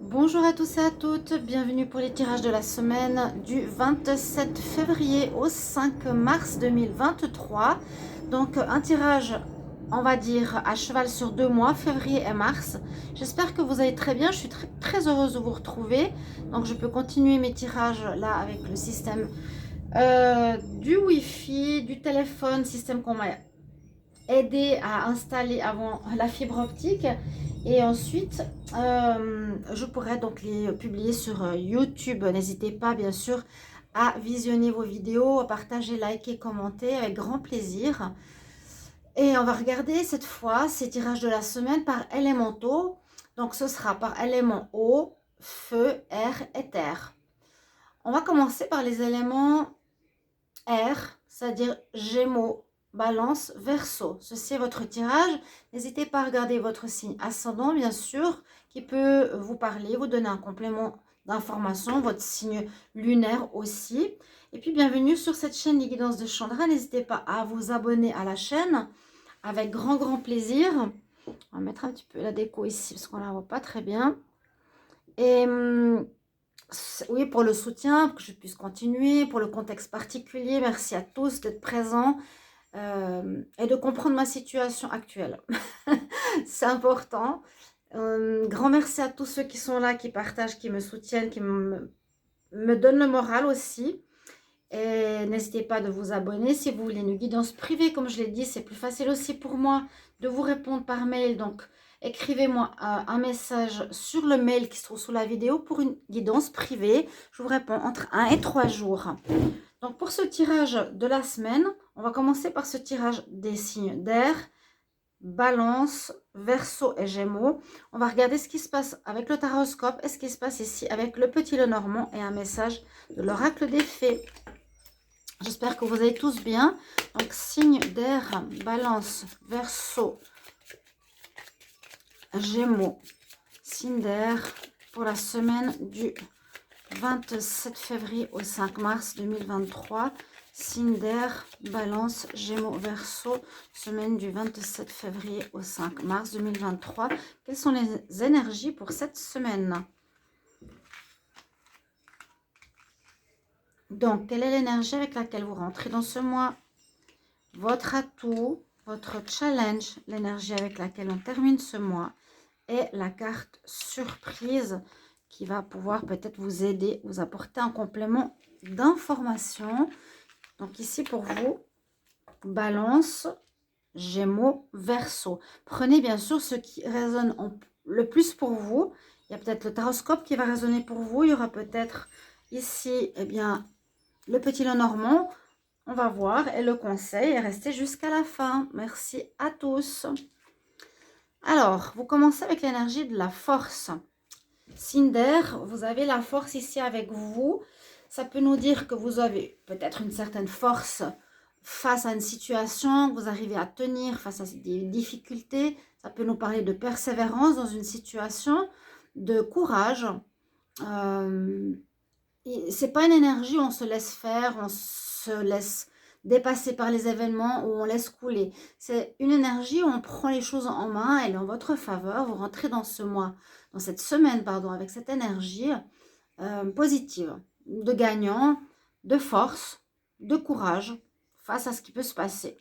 Bonjour à tous et à toutes, bienvenue pour les tirages de la semaine du 27 février au 5 mars 2023. Donc un tirage, on va dire, à cheval sur 2 mois, février et mars. J'espère que vous allez très bien, je suis très heureuse de vous retrouver. Donc je peux continuer mes tirages là avec le système du Wi-Fi, du téléphone, système qu'on m'a aider à installer avant la fibre optique et ensuite je pourrais donc les publier sur YouTube. N'hésitez pas bien sûr à visionner vos vidéos, à partager, liker, commenter avec grand plaisir. Et on va regarder cette fois ces tirages de la semaine par élémentaux. Donc ce sera par élément eau, feu, air et terre. On va commencer par les éléments air, c'est-à-dire Gémeaux, Balance, Verseau. Ceci est votre tirage. N'hésitez pas à regarder votre signe ascendant, bien sûr, qui peut vous parler, vous donner un complément d'information, votre signe lunaire aussi. Et puis, bienvenue sur cette chaîne Les Guidances de Chandra. N'hésitez pas à vous abonner à la chaîne avec grand plaisir. On va mettre un petit peu la déco ici parce qu'on ne la voit pas très bien. Et oui, pour le soutien, pour que je puisse continuer, pour le contexte particulier. Merci à tous d'être présents et de comprendre ma situation actuelle. C'est important. Grand merci à tous ceux qui sont là, qui partagent, qui me soutiennent, qui me donnent le moral aussi. Et n'hésitez pas de vous abonner. Si vous voulez une guidance privée, comme je l'ai dit, c'est plus facile aussi pour moi de vous répondre par mail. Donc, écrivez-moi un message sur le mail qui se trouve sous la vidéo pour une guidance privée. Je vous réponds entre 1 et 3 jours. Donc, pour ce tirage de la semaine, on va commencer par ce tirage des signes d'air, Balance, Verseau et Gémeaux. On va regarder ce qui se passe avec le taroscope et ce qui se passe ici avec le petit Lenormand et un message de l'oracle des fées. J'espère que vous allez tous bien. Donc, signe d'air, Balance, Verseau, Gémeaux, signe d'air pour la semaine du 27 février au 5 mars 2023. Signe d'air, Balance, Gémeaux, Verseau, semaine du 27 février au 5 mars 2023. Quelles sont les énergies pour cette semaine? Donc, quelle est l'énergie avec laquelle vous rentrez dans ce mois? Votre atout, votre challenge, l'énergie avec laquelle on termine ce mois, et la carte surprise qui va pouvoir peut-être vous aider, vous apporter un complément d'information. Donc ici pour vous, Balance, Gémeaux, Verseau. Prenez bien sûr ce qui résonne le plus pour vous. Il y a peut-être le taroscope qui va résonner pour vous. Il y aura peut-être ici, eh bien, le petit Lenormand. On va voir et le conseil est resté jusqu'à la fin. Merci à tous. Alors, vous commencez avec l'énergie de la force. Signe d'air, vous avez la force ici avec vous. Ça peut nous dire que vous avez peut-être une certaine force face à une situation, que vous arrivez à tenir face à des difficultés. Ça peut nous parler de persévérance dans une situation, de courage. C'est pas une énergie où on se laisse faire, on se laisse dépasser par les événements, où on laisse couler. C'est une énergie où on prend les choses en main, elle est en votre faveur. Vous rentrez dans ce mois, dans cette semaine, pardon, avec cette énergie positive, de gagnant, de force, de courage face à ce qui peut se passer.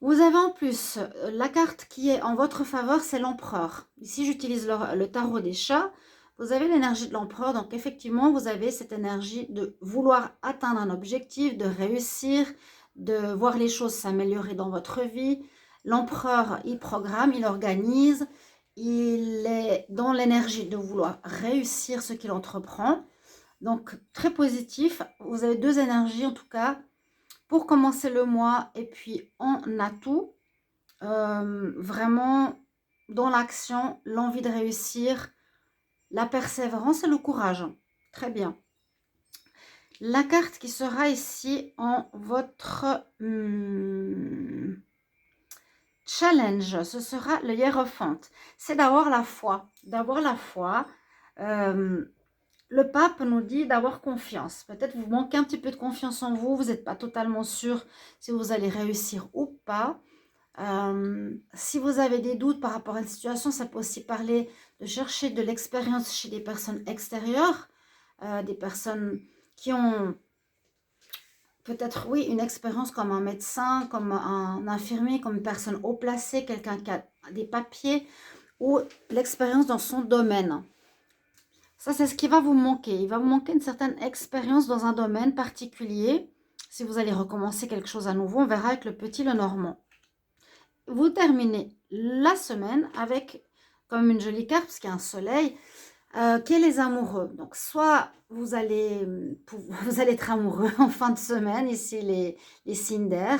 Vous avez en plus la carte qui est en votre faveur, c'est l'empereur. Ici, j'utilise le tarot des chats. Vous avez l'énergie de l'empereur, donc effectivement, vous avez cette énergie de vouloir atteindre un objectif, de réussir, de voir les choses s'améliorer dans votre vie. L'empereur, il programme, il organise, il est dans l'énergie de vouloir réussir ce qu'il entreprend. Donc, très positif. Vous avez deux énergies en tout cas pour commencer le mois et puis en atout. Vraiment dans l'action, l'envie de réussir, la persévérance et le courage. Très bien. La carte qui sera ici en votre challenge, ce sera le hiérophante. C'est d'avoir la foi. D'avoir la foi. Le pape nous dit d'avoir confiance. Peut-être vous manquez un petit peu de confiance en vous. Vous n'êtes pas totalement sûr si vous allez réussir ou pas. Si vous avez des doutes par rapport à une situation, ça peut aussi parler de chercher de l'expérience chez des personnes extérieures, des personnes qui ont peut-être, oui, une expérience comme un médecin, comme un infirmier, comme une personne haut placée, quelqu'un qui a des papiers ou l'expérience dans son domaine. Ça, c'est ce qui va vous manquer. Il va vous manquer une certaine expérience dans un domaine particulier. Si vous allez recommencer quelque chose à nouveau, on verra avec le petit Lenormand. Vous terminez la semaine avec comme une jolie carte, parce qu'il y a un soleil, qui est les amoureux. Donc, soit vous allez être amoureux en fin de semaine, ici les signes d'air,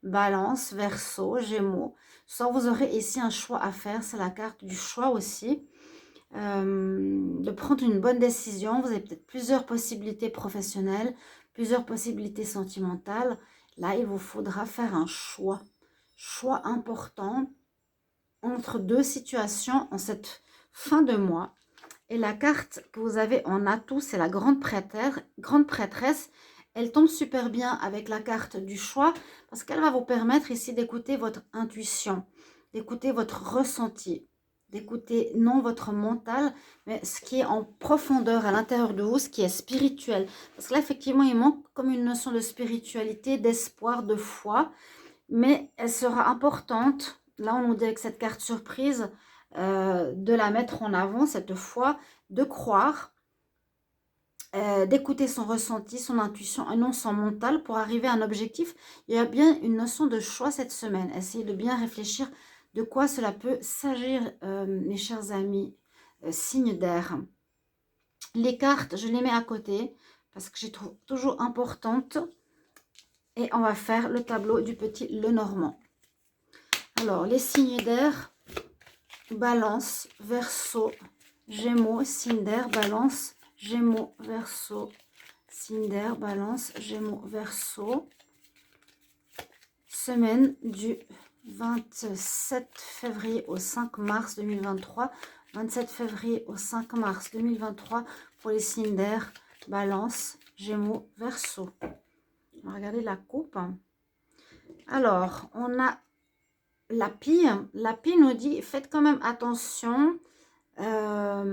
Balance, Verseau, Gémeaux. Soit vous aurez ici un choix à faire, c'est la carte du choix aussi. De prendre une bonne décision. Vous avez peut-être plusieurs possibilités professionnelles, plusieurs possibilités sentimentales. Là, il vous faudra faire un choix important entre deux situations en cette fin de mois. Et la carte que vous avez en atout, c'est la grande prêtresse. Elle tombe super bien avec la carte du choix parce qu'elle va vous permettre ici d'écouter votre intuition, d'écouter votre ressenti, d'écouter non votre mental, mais ce qui est en profondeur à l'intérieur de vous, ce qui est spirituel. Parce que là, effectivement, il manque comme une notion de spiritualité, d'espoir, de foi, mais elle sera importante. Là, on nous dit avec cette carte surprise de la mettre en avant, cette foi, de croire, d'écouter son ressenti, son intuition et non son mental pour arriver à un objectif. Il y a bien une notion de choix cette semaine. Essayez de bien réfléchir de quoi cela peut s'agir, mes chers amis, signes d'air. Les cartes, je les mets à côté parce que je les trouve toujours importantes. Et on va faire le tableau du petit Lenormand. Alors, les signes d'air, Balance, Verseau, Gémeaux, signe d'air, Balance, Gémeaux, Verseau, signe d'air, Balance, Gémeaux, Verseau. Semaine du 27 février au 5 mars 2023. 27 février au 5 mars 2023 pour les signes d'air, Balance, Gémeaux, Verseau. On va regarder la coupe. Alors, on a la pie. La pie nous dit, faites quand même attention à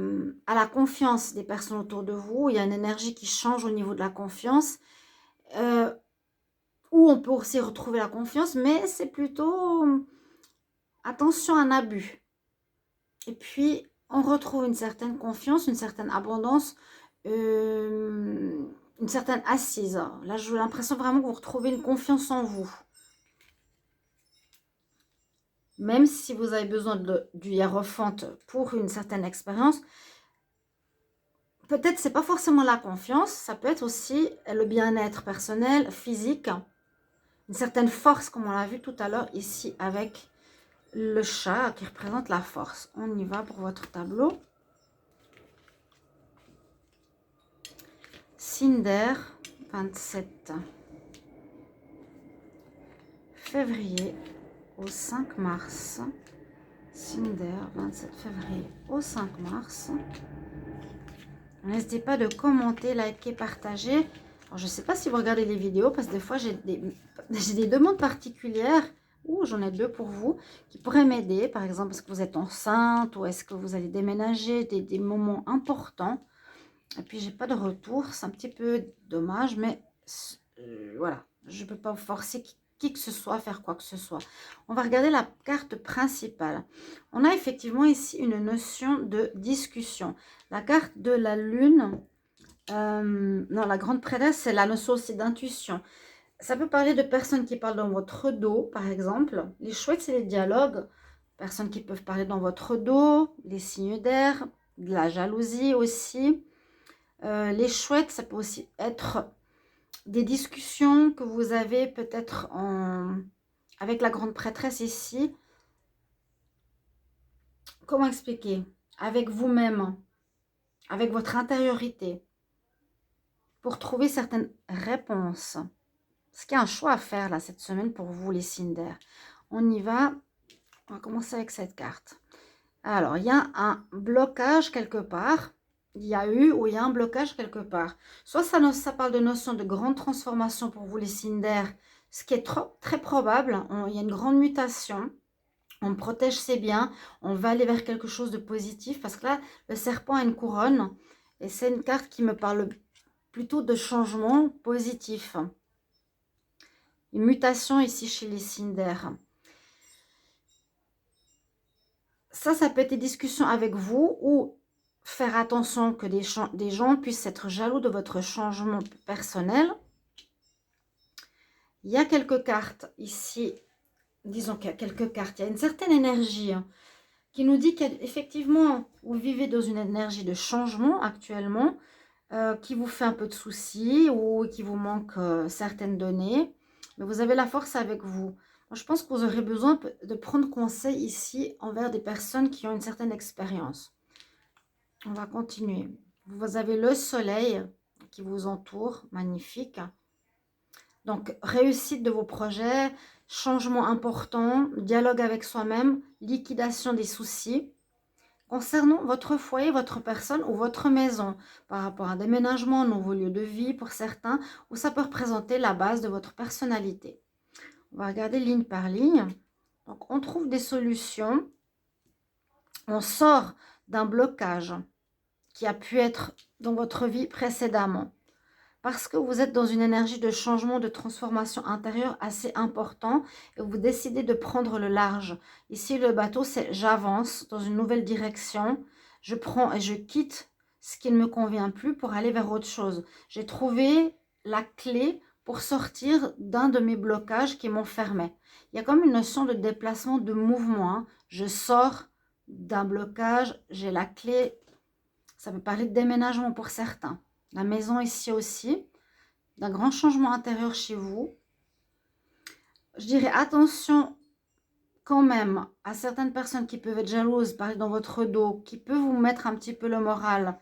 la confiance des personnes autour de vous. Il y a une énergie qui change au niveau de la confiance. Où on peut aussi retrouver la confiance, mais c'est plutôt attention à un abus. Et puis, on retrouve une certaine confiance, une certaine abondance, une certaine assise. Là, j'ai l'impression vraiment que vous retrouvez une confiance en vous. Même si vous avez besoin du hiérophant pour une certaine expérience, peut-être c'est pas forcément la confiance, ça peut être aussi le bien-être personnel, physique, une certaine force comme on l'a vu tout à l'heure ici avec le chat qui représente la force. On y va pour votre tableau. Signe d'air, 27 février au 5 mars. Signe d'air, 27 février au 5 mars. N'hésitez pas de commenter, liker, partager. Alors, je ne sais pas si vous regardez les vidéos, parce que des fois, j'ai des demandes particulières. J'en ai deux pour vous, qui pourraient m'aider. Par exemple, est-ce que vous êtes enceinte ou est-ce que vous allez déménager, des moments importants. Et puis, j'ai pas de retour. C'est un petit peu dommage, mais voilà. Je ne peux pas forcer qui que ce soit à faire quoi que ce soit. On va regarder la carte principale. On a effectivement ici une notion de discussion. La carte de la lune, non, la grande prêtresse, c'est la notion aussi d'intuition. Ça peut parler de personnes qui parlent dans votre dos, par exemple. Les chouettes, c'est les dialogues. Personnes qui peuvent parler dans votre dos, les signes d'air, de la jalousie aussi. Les chouettes, ça peut aussi être des discussions que vous avez peut-être avec la grande prêtresse ici. Comment expliquer? Avec vous-même, avec votre intériorité, pour trouver certaines réponses. Parce qu'il y a un choix à faire là cette semaine pour vous les signes d'air. On y va. On va commencer avec cette carte. Alors, il y a un blocage quelque part. Il y a eu ou il y a un blocage quelque part. Soit ça parle de notion de grande transformation pour vous les signes d'air ce qui est très probable. Il y a une grande mutation. On protège ses biens, on va aller vers quelque chose de positif parce que là, le serpent a une couronne et c'est une carte qui me parle plutôt de changement positif. Une mutation ici chez les signes d'air. Ça peut être des discussions avec vous ou faire attention que des gens puissent être jaloux de votre changement personnel. Il y a quelques cartes ici, disons qu'il y a quelques cartes, il y a une certaine énergie qui nous dit qu'effectivement, vous vivez dans une énergie de changement actuellement, qui vous fait un peu de soucis ou qui vous manque certaines données. Mais vous avez la force avec vous. Moi, je pense que vous aurez besoin de prendre conseil ici envers des personnes qui ont une certaine expérience. On va continuer. Vous avez le soleil qui vous entoure, magnifique. Donc, réussite de vos projets, changement important, dialogue avec soi-même, liquidation des soucis. Concernant votre foyer, votre personne ou votre maison, par rapport à un déménagement, un nouveau lieu de vie pour certains, ou ça peut représenter la base de votre personnalité. On va regarder ligne par ligne. Donc, on trouve des solutions. On sort d'un blocage qui a pu être dans votre vie précédemment. Parce que vous êtes dans une énergie de changement, de transformation intérieure assez important et vous décidez de prendre le large. Ici, le bateau, c'est j'avance dans une nouvelle direction, je prends et je quitte ce qui ne me convient plus pour aller vers autre chose. J'ai trouvé la clé pour sortir d'un de mes blocages qui m'enfermait. Il y a comme une notion de déplacement, de mouvement. Hein. Je sors d'un blocage, j'ai la clé. Ça peut parler de déménagement pour certains. La maison ici aussi, d'un grand changement intérieur chez vous. Je dirais attention quand même à certaines personnes qui peuvent être jalouses, parler dans votre dos, qui peuvent vous mettre un petit peu le moral.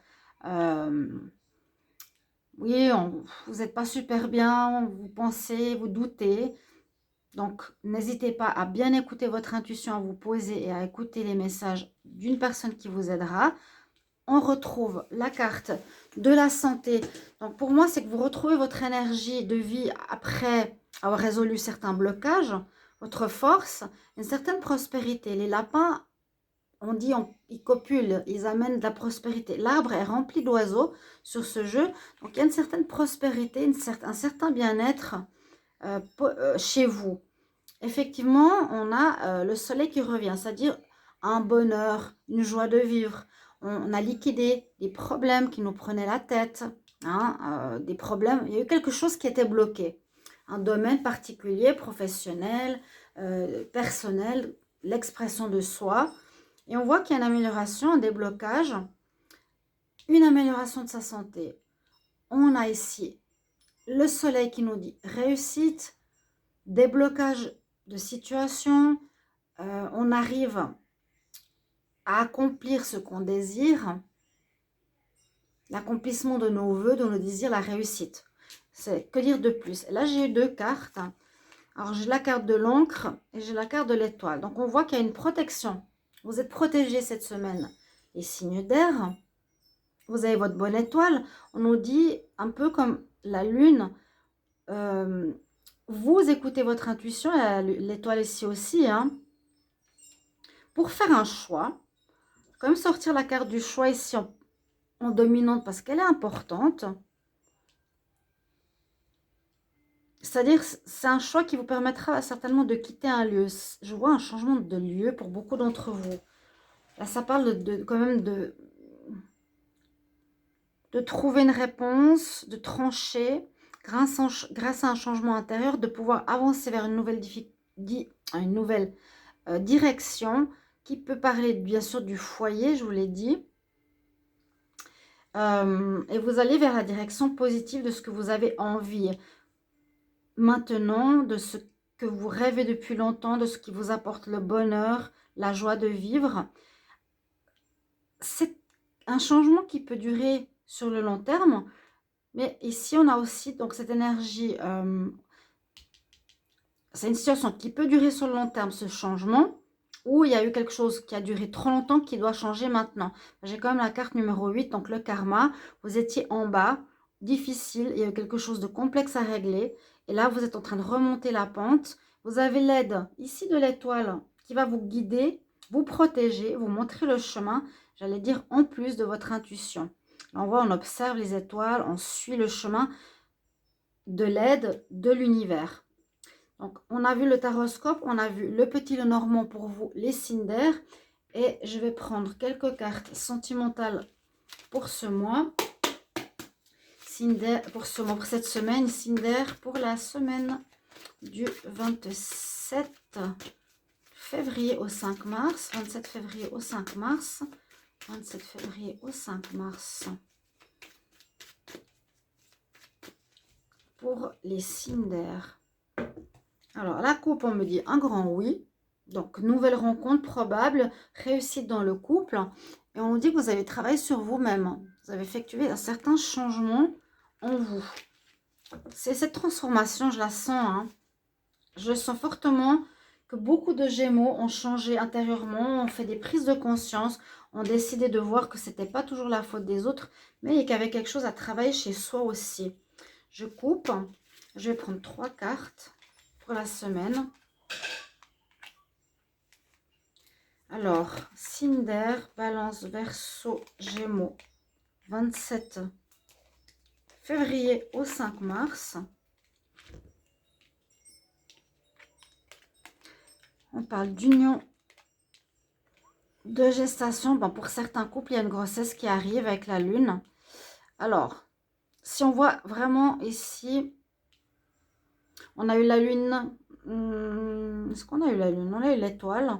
Oui, vous n'êtes pas super bien, vous pensez, vous doutez. Donc, n'hésitez pas à bien écouter votre intuition, à vous poser et à écouter les messages d'une personne qui vous aidera. On retrouve la carte de la santé. Donc, pour moi, c'est que vous retrouvez votre énergie de vie après avoir résolu certains blocages, votre force, une certaine prospérité. Les lapins, on dit, ils copulent, ils amènent de la prospérité. L'arbre est rempli d'oiseaux sur ce jeu. Donc, il y a une certaine prospérité, un certain bien-être chez vous. Effectivement, on a le soleil qui revient, c'est-à-dire un bonheur, une joie de vivre. On a liquidé des problèmes qui nous prenaient la tête, hein, des problèmes. Il y a eu quelque chose qui était bloqué. Un domaine particulier, professionnel, personnel, l'expression de soi. Et on voit qu'il y a une amélioration, un déblocage, une amélioration de sa santé. On a ici le soleil qui nous dit réussite, déblocage de situation. On arrive à accomplir ce qu'on désire, l'accomplissement de nos voeux, de nos désirs, la réussite. Que dire de plus? Là, j'ai eu deux cartes. Alors, j'ai la carte de l'encre et j'ai la carte de l'étoile. Donc, on voit qu'il y a une protection. Vous êtes protégés cette semaine. Les signes d'air, vous avez votre bonne étoile. On nous dit un peu comme la lune. Vous écoutez votre intuition, l'étoile ici aussi, hein, pour faire un choix. Comme sortir la carte du choix ici en dominante parce qu'elle est importante. C'est-à-dire, c'est un choix qui vous permettra certainement de quitter un lieu. Je vois un changement de lieu pour beaucoup d'entre vous. Là, ça parle quand même de trouver une réponse, de trancher, grâce à un changement intérieur, de pouvoir avancer vers une nouvelle direction qui peut parler bien sûr du foyer, je vous l'ai dit. Et vous allez vers la direction positive de ce que vous avez envie maintenant, de ce que vous rêvez depuis longtemps, de ce qui vous apporte le bonheur, la joie de vivre. C'est un changement qui peut durer sur le long terme, mais ici on a aussi donc cette énergie, c'est une situation qui peut durer sur le long terme, ce changement, ou il y a eu quelque chose qui a duré trop longtemps qui doit changer maintenant. J'ai quand même la carte numéro 8, donc le karma. Vous étiez en bas, difficile, il y a eu quelque chose de complexe à régler. Et là, vous êtes en train de remonter la pente. Vous avez l'aide ici de l'étoile qui va vous guider, vous protéger, vous montrer le chemin, j'allais dire en plus de votre intuition. Là, on voit, on observe les étoiles, on suit le chemin de l'aide de l'univers. Donc, on a vu le taroscope, on a vu le petit Lenormand pour vous, les signes d'air. Et je vais prendre quelques cartes sentimentales pour ce mois. Signe d'air pour ce mois, pour cette semaine. Signe d'air pour la semaine du 27 février au 5 mars. 27 février au 5 mars. 27 février au 5 mars. Pour les signes d'air. Alors, la coupe, on me dit un grand oui. Donc, nouvelle rencontre probable, réussite dans le couple. Et on nous dit que vous avez travaillé sur vous-même. Vous avez effectué un certain changement en vous. C'est cette transformation, je la sens. Hein. Je sens fortement que beaucoup de Gémeaux ont changé intérieurement, ont fait des prises de conscience, ont décidé de voir que ce n'était pas toujours la faute des autres, mais qu'il y avait quelque chose à travailler chez soi aussi. Je coupe. Je vais prendre 3 cartes pour la semaine. Alors, signe d'air, Balance, Verseau, Gémeaux, 27 février au 5 mars. On parle d'union, de gestation. Bon, pour certains couples, il y a une grossesse qui arrive avec la lune. Alors, si on voit vraiment ici, on a eu la lune. Est-ce qu'on a eu la lune? On a eu l'étoile.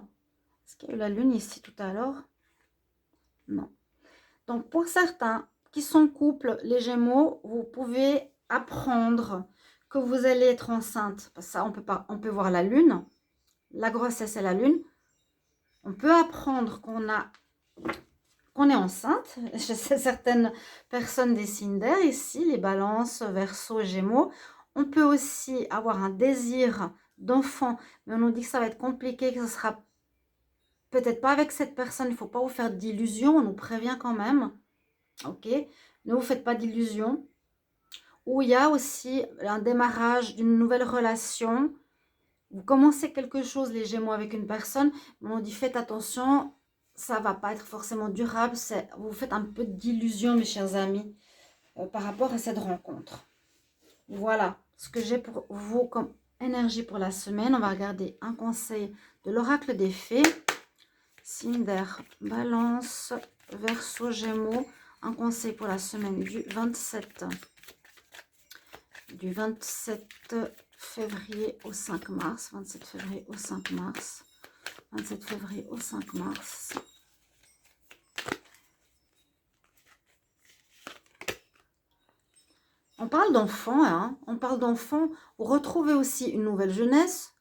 Est-ce qu'il y a eu la lune ici tout à l'heure? Non. Donc, pour certains qui sont couple, les Gémeaux, vous pouvez apprendre que vous allez être enceinte. Parce que ça, on peut voir la lune, la grossesse et la lune. On peut apprendre qu'on est enceinte. Je sais certaines personnes des signes d'air ici, les balances, Verseau, Gémeaux. On peut aussi avoir un désir d'enfant, mais on nous dit que ça va être compliqué, que ce sera peut-être pas avec cette personne. Il ne faut pas vous faire d'illusions, on nous prévient quand même. Ok, ne vous faites pas d'illusions. Ou il y a aussi un démarrage d'une nouvelle relation. Vous commencez quelque chose, les Gémeaux, avec une personne, mais on dit faites attention, ça ne va pas être forcément durable. Vous faites un peu d'illusion, mes chers amis, par rapport à cette rencontre. Voilà ce que j'ai pour vous comme énergie pour la semaine. On va regarder un conseil de l'oracle des fées. Signe d'air, Balance, Verseau, Gémeaux. Un conseil pour la semaine du 27 février au 5 mars. 27 février au 5 mars. 27 février au 5 mars. On parle d'enfants, hein. On parle d'enfants. Vous retrouvez aussi une nouvelle jeunesse.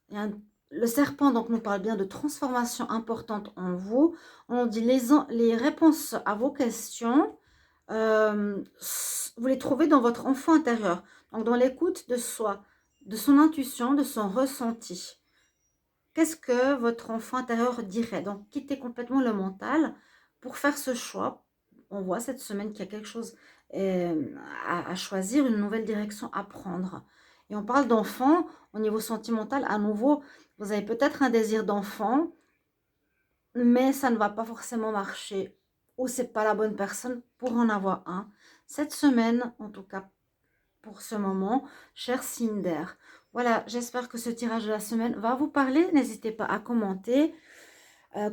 Le serpent donc nous parle bien de transformation importante en vous. On dit les réponses à vos questions. Vous les trouvez dans votre enfant intérieur. Donc dans l'écoute de soi, de son intuition, de son ressenti. Qu'est-ce que votre enfant intérieur dirait? Donc quittez complètement le mental pour faire ce choix. On voit cette semaine qu'il y a quelque chose à choisir, une nouvelle direction à prendre. Et on parle d'enfant au niveau sentimental. À nouveau, vous avez peut-être un désir d'enfant, mais ça ne va pas forcément marcher. Ou c'est pas la bonne personne pour en avoir un. Cette semaine, en tout cas pour ce moment, cher signe d'air. Voilà, j'espère que ce tirage de la semaine va vous parler. N'hésitez pas à commenter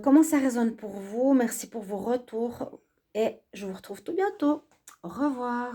comment ça résonne pour vous. Merci pour vos retours et je vous retrouve tout bientôt. Au revoir.